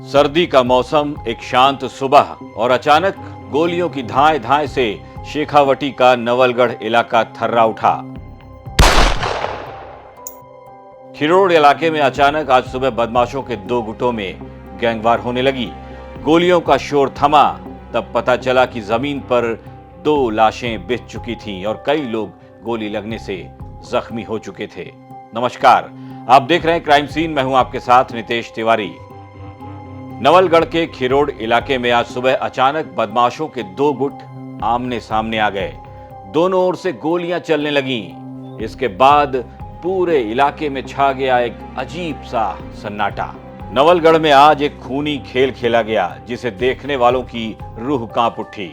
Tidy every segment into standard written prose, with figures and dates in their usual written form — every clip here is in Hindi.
सर्दी का मौसम, एक शांत सुबह और अचानक गोलियों की धाए धाए से शेखावटी का नवलगढ़ इलाका थर्रा उठा। खिरोड़ इलाके में अचानक आज सुबह बदमाशों के दो गुटों में गैंगवार होने लगी। गोलियों का शोर थमा तब पता चला कि जमीन पर दो लाशें बिछ चुकी थीं और कई लोग गोली लगने से जख्मी हो चुके थे। नमस्कार, आप देख रहे हैं क्राइम सीन। मैं हूं आपके साथ नितेश तिवारी। नवलगढ़ के खिरोड़ इलाके में आज सुबह अचानक बदमाशों के दो गुट आमने सामने आ गए। दोनों ओर से गोलियां चलने लगीं। इसके बाद पूरे इलाके में छा गया एक अजीब सा सन्नाटा। नवलगढ़ में आज एक खूनी खेल खेला गया जिसे देखने वालों की रूह कांप उठी।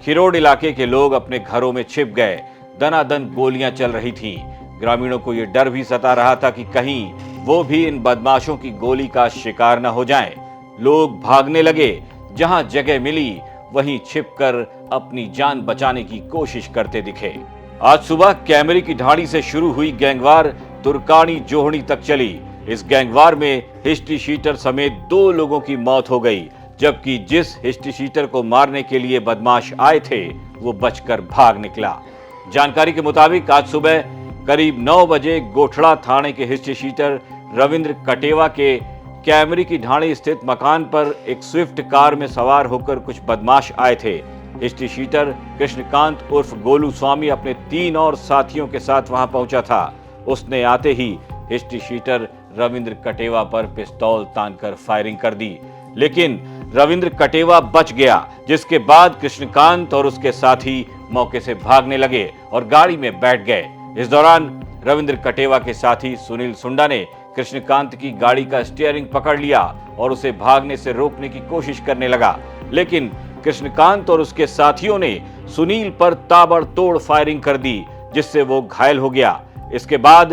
खिरोड़ इलाके के लोग अपने घरों में छिप गए। दनादन गोलियां चल रही थीं। ग्रामीणों को यह डर भी सता रहा था कि कहीं वो भी इन बदमाशों की गोली का शिकार न हो जाएं। लोग भागने लगे। जहां जगह मिली वहीं छिपकर अपनी जान बचाने की कोशिश करते दिखे। आज सुबह कैमरे की ढाणी से शुरू हुई गैंगवार तुर्कानी जोहड़ी तक चली। इस गैंगवार में हिस्ट्री शीटर समेत दो लोगों की मौत हो गई, जबकि जिस हिस्ट्री शीटर को मारने के लिए बदमाश आए थे वो बचकर भाग निकला। जानकारी के मुताबिक आज सुबह करीब 9 बजे गोठड़ा थाने के हिस्ट्री शीटर रविंद्र कटेवा के कैमरे की ढाणी स्थित मकान पर एक स्विफ्ट कार में सवार होकर कुछ बदमाश आए थे। हिस्ट्री शीटर कृष्णकांत उर्फ गोलू स्वामी अपने 3 और साथियों के साथ वहां पहुंचा था। उसने आते ही हिस्ट्री शीटर रविंद्र कटेवा पर पिस्तौल तानकर फायरिंग कर दी, लेकिन रविंद्र कटेवा बच गया, जिसके बाद कृष्णकांत और उसके साथी मौके से भागने लगे और गाड़ी में बैठ गए। इस दौरान रविंद्र कटेवा के साथी सुनील सुंडा ने कृष्णकांत की गाड़ी का स्टीयरिंग पकड़ लिया और उसे भागने से रोकने की कोशिश करने लगा, लेकिन कृष्णकांत और उसके साथियों ने सुनील पर ताबड़तोड़ फायरिंग कर दी, जिससे वो घायल हो गया। इसके बाद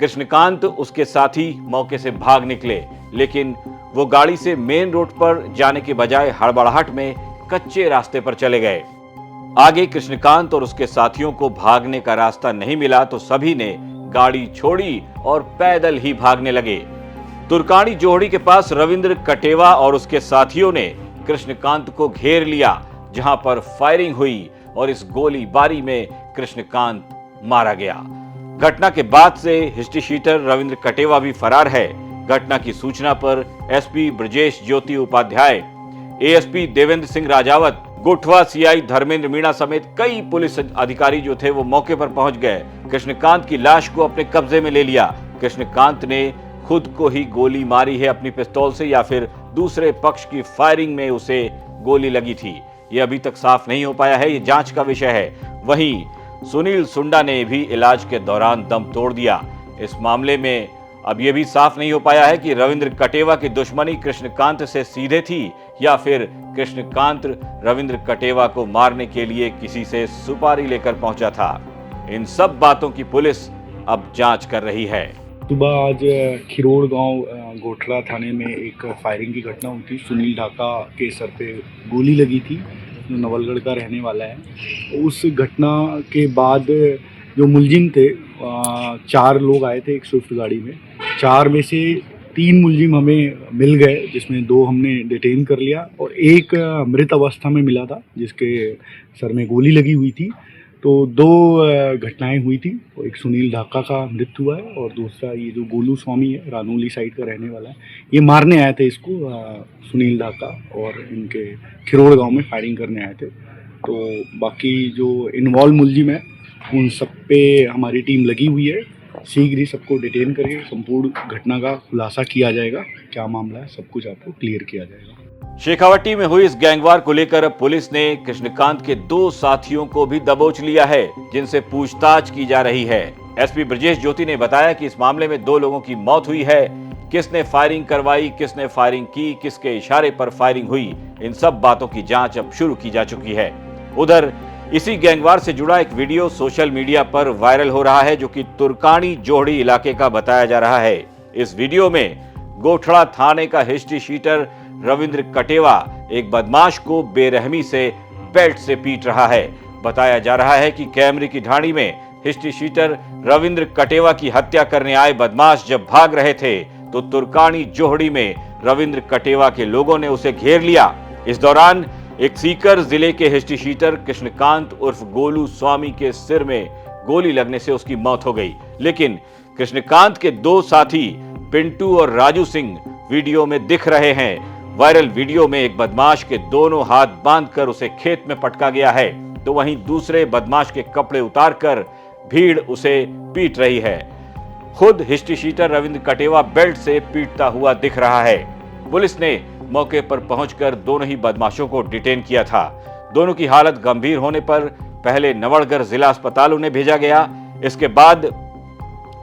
कृष्णकांत उसके साथी मौके से भाग निकले, लेकिन वो गाड़ी से मेन रोड पर जाने के बजाय हड़बड़ाहट में कच्चे रास्ते पर चले गए। आगे कृष्णकांत और उसके साथियों को भागने का रास्ता नहीं मिला तो सभी ने गाड़ी छोड़ी और पैदल ही भागने लगे। तुर्कानी जोहड़ी के पास रविंद्र कटेवा और उसके साथियों ने कृष्णकांत को घेर लिया, जहां पर फायरिंग हुई और इस गोलीबारी में कृष्णकांत मारा गया। घटना के बाद से हिस्ट्री शीटर रविंद्र कटेवा भी फरार है। घटना की सूचना पर एसपी ब्रजेश ज्योति उपाध्याय, एएसपी देवेंद्र सिंह राजावत, गोठवा सीआई धर्मेंद्र मीणा समेत कई पुलिस अधिकारी जो थे वो मौके पर पहुंच गए। कृष्णकांत की लाश को अपने कब्जे में ले लिया। कृष्णकांत ने खुद को ही गोली मारी है अपनी पिस्तौल से या फिर दूसरे पक्ष की फायरिंग में उसे गोली लगी थी, ये अभी तक साफ नहीं हो पाया है। ये जांच का विषय है। वहीं सुनील सुंडा ने भी इलाज के दौरान दम तोड़ दिया। इस मामले में अब यह भी साफ नहीं हो पाया है कि रविंद्र कटेवा की दुश्मनी कृष्णकांत से सीधे थी या फिर कृष्णकांत रविंद्र कटेवा को मारने के लिए किसी से सुपारी लेकर पहुंचा था। इन सब बातों की पुलिस अब जांच कर रही है। सुबह आज खिरोड़ गांव गोठड़ा थाने में एक फायरिंग की घटना हुई थी। सुनील ढाका के सर पे गोली लगी थी, जो नवलगढ़ का रहने वाला है। उस घटना के बाद जो मुलजिम थे 4 लोग आए थे एक स्विफ्ट गाड़ी में। 4 में से 3 मुलजिम हमें मिल गए, जिसमें 2 हमने डिटेन कर लिया और एक मृत अवस्था में मिला था जिसके सर में गोली लगी हुई थी। तो 2 घटनाएं हुई थी। तो एक सुनील ढाका का मृत्यु हुआ है और दूसरा ये जो गोलू स्वामी है, रानोली साइड का रहने वाला है, ये मारने आए थे इसको सुनील ढाका और इनके खिरोड़ गांव में फायरिंग करने आए थे। तो बाकी जो इन्वॉल्व मुलजिम है उन सब पे हमारी टीम लगी हुई है। शीघ्र ही सबको डिटेन करके संपूर्ण घटना का खुलासा किया जाएगा। क्या मामला है सब कुछ आपको क्लियर किया जाएगा। शेखावटी में हुई इस गैंगवार को लेकर अब पुलिस ने कृष्णकांत के 2 साथियों को भी दबोच लिया है, जिनसे पूछताछ की जा रही है। एसपी ब्रजेश ज्योति ने बताया कि इस मामले में 2 लोगों की मौत हुई है। किसने फायरिंग करवाई, किसने फायरिंग की, किसके इशारे पर फायरिंग हुई, इन सब बातों की जांच अब शुरू की जा चुकी है। उधर इसी गैंगवार से जुड़ा एक वीडियो सोशल मीडिया पर वायरल हो रहा है, जो कि तुर्कानी जोहड़ी इलाके का बताया जा रहा है। इस वीडियो में गोठड़ा थाने का हिस्ट्री शीटर रविंद्र कटेवा एक बदमाश को बेरहमी से बेल्ट से पीट रहा है। बताया जा रहा है कि कैमरे की ढाणी में हिस्ट्री शीटर रविंद्र कटेवा की हत्या करने आए बदमाश जब भाग रहे थे तो तुर्कानी जोहड़ी में रविंद्र कटेवा के लोगों ने उसे घेर लिया। इस दौरान एक सीकर जिले के हिस्ट्री शीटर कृष्णकांत उर्फ गोलू स्वामी के सिर में गोली लगने से उसकी मौत हो गई। लेकिन कृष्णकांत के दो साथी पिंटू और राजू सिंह वीडियो में दिख रहे हैं। वायरल वीडियो में एक बदमाश के दोनों हाथ बांधकर उसे खेत में पटका गया है, तो वहीं दूसरे बदमाश के कपड़े उतारकर भीड़ उसे पीट रही है। खुद history sheeter Ravindra Kateva belt से पीटता हुआ दिख रहा है। पुलिस ने मौके पर पहुंचकर दोनों ही बदमाशों को डिटेन किया था। दोनों की हालत गंभीर होने पर पहले नवलगढ़ जिला अस्पताल उन्हें भेजा गया। इसके बाद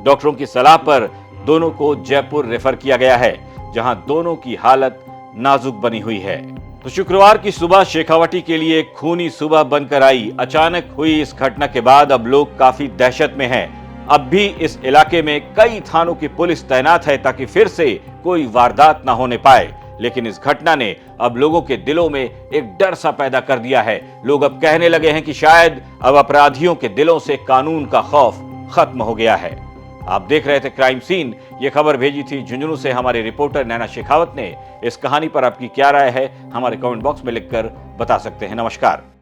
डॉक्टरों की सलाह पर दोनों को जयपुर रेफर किया गया है, जहां दोनों की हालत नाजुक बनी हुई है। तो शुक्रवार की सुबह शेखावटी के लिए एक खूनी सुबह बनकर आई। अचानक हुई इस घटना के बाद अब लोग काफी दहशत में हैं। अब भी इस इलाके में कई थानों की पुलिस तैनात है ताकि फिर से कोई वारदात ना होने पाए। लेकिन इस घटना ने अब लोगों के दिलों में एक डर सा पैदा कर दिया है। लोग अब कहने लगे हैं कि शायद अब अपराधियों के दिलों से कानून का खौफ खत्म हो गया है। आप देख रहे थे क्राइम सीन। ये खबर भेजी थी झुंझुनू से हमारे रिपोर्टर नैना शेखावत ने। इस कहानी पर आपकी क्या राय है, हमारे कमेंट बॉक्स में लिखकर बता सकते हैं। नमस्कार।